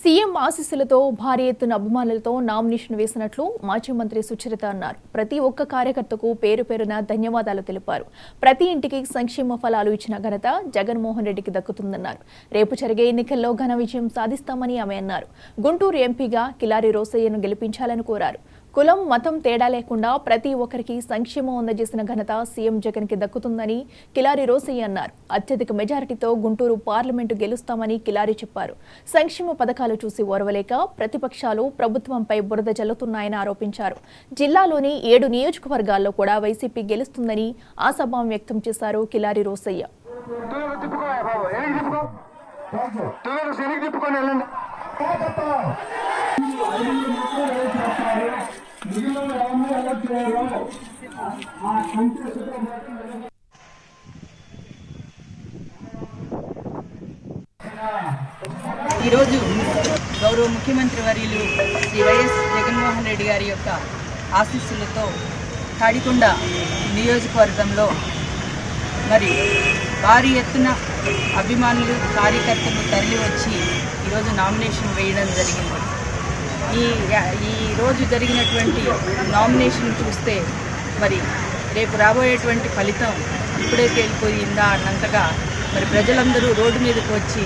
CM ఆశీస్సులతో భారీ ఎత్తున అభిమానులతో నామినేషన్ వేసినట్లు మాజీ మంత్రి సుచరిత అన్నారు. ప్రతి ఒక్క కార్యకర్తకు పేరు పేరున ధన్యవాదాలు తెలిపారు. ప్రతి ఇంటికి సంక్షేమ ఫలాలు ఇచ్చిన ఘనత జగన్మోహన్ రెడ్డికి దక్కుతుందన్నారు. రేపు జరిగే ఎన్నికల్లో ఘన విజయం సాధిస్తామని ఆమె అన్నారు. గుంటూరు ఎంపీగా కిలారి రోసయ్యను గెలిపించాలని కోరారు. కులం మతం తేడా లేకుండా ప్రతి ఒక్కరికి సంక్షేమం అందజేసిన ఘనత సీఎం జగన్ కి దక్కుతుందని కిలారి రోసయ్య అన్నారు. అత్యధిక మెజారిటీతో గుంటూరు పార్లమెంటు గెలుస్తామని కిలారి చెప్పారు. సంక్షేమ పథకాలు చూసి ఓర్వలేక ప్రతిపక్షాలు ప్రభుత్వంపై బురద జల్లుతున్నాయని ఆరోపించారు. జిల్లాలోని 7 నియోజకవర్గాల్లో కూడా వైసీపీ గెలుస్తుందని ఆశాభావం వ్యక్తం చేశారు కిలారి రోసయ్య. ఈరోజు గౌరవ ముఖ్యమంత్రి వర్యులు శ్రీ వైఎస్ జగన్మోహన్ రెడ్డి గారి యొక్క ఆశీస్సులతో తాడికొండ నియోజకవర్గంలో మరి భారీ ఎత్తున అభిమానులు కార్యకర్తలు తరలి వచ్చి ఈరోజు నామినేషన్ వేయడం జరిగింది. ఈ రోజు జరిగినటువంటి నామినేషన్ చూస్తే మరి రేపు రాబోయేటువంటి ఫలితం ఇప్పుడే తేలిపోయిందా అన్నంతగా మరి ప్రజలందరూ రోడ్డు మీదకి వచ్చి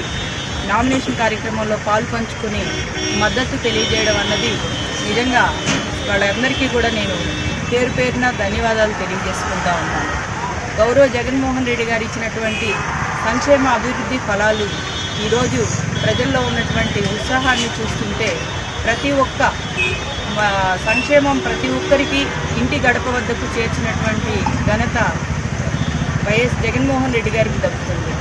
నామినేషన్ కార్యక్రమంలో పాలు పంచుకొని మద్దతు తెలియజేయడం అన్నది నిజంగా వాళ్ళందరికీ కూడా నేను పేరు పేరున ధన్యవాదాలు తెలియజేసుకుంటా ఉన్నాను. గౌరవ జగన్మోహన్ రెడ్డి గారు ఇచ్చినటువంటి సంక్షేమ అభివృద్ధి ఫలాలు ఈరోజు ప్రజల్లో ఉన్నటువంటి ఉత్సాహాన్ని చూస్తుంటే ప్రతి ఒక్క సంక్షేమం ప్రతి ఒక్కరికి ఇంటి గడప వద్దకు చేర్చినటువంటి ఘనత వైఎస్ జగన్మోహన్ రెడ్డి గారికి దక్కుతుంది.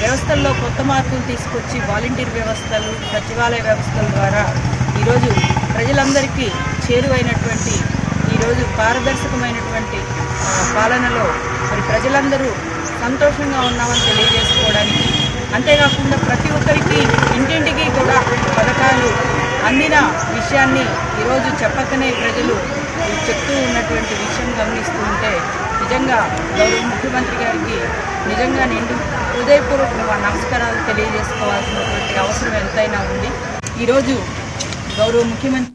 వ్యవస్థల్లో కొత్త మార్పులు తీసుకొచ్చి వాలంటీర్ వ్యవస్థలు, సచివాలయ వ్యవస్థల ద్వారా ఈరోజు ప్రజలందరికీ చేరువైనటువంటి ఈరోజు పారదర్శకమైనటువంటి పాలనలో మరి ప్రజలందరూ సంతోషంగా ఉన్నామని తెలియజేసుకోవడానికి, అంతేకాకుండా ప్రతి ఒక్కరికి ఇంటింటికి కూడా పథకాలు అందిన విషయాన్ని ఈరోజు చెప్పకనే ప్రజలు చెప్తూ ఉన్నటువంటి విషయం గమనిస్తూ ఉంటే నిజంగా గౌరవ ముఖ్యమంత్రి గారికి నిజంగా నిండు హృదయపూర్వక నమస్కారాలు తెలియజేసుకోవాల్సినటువంటి అవసరం ఎంతైనా ఉంది. ఈరోజు గౌరవ ముఖ్యమంత్రి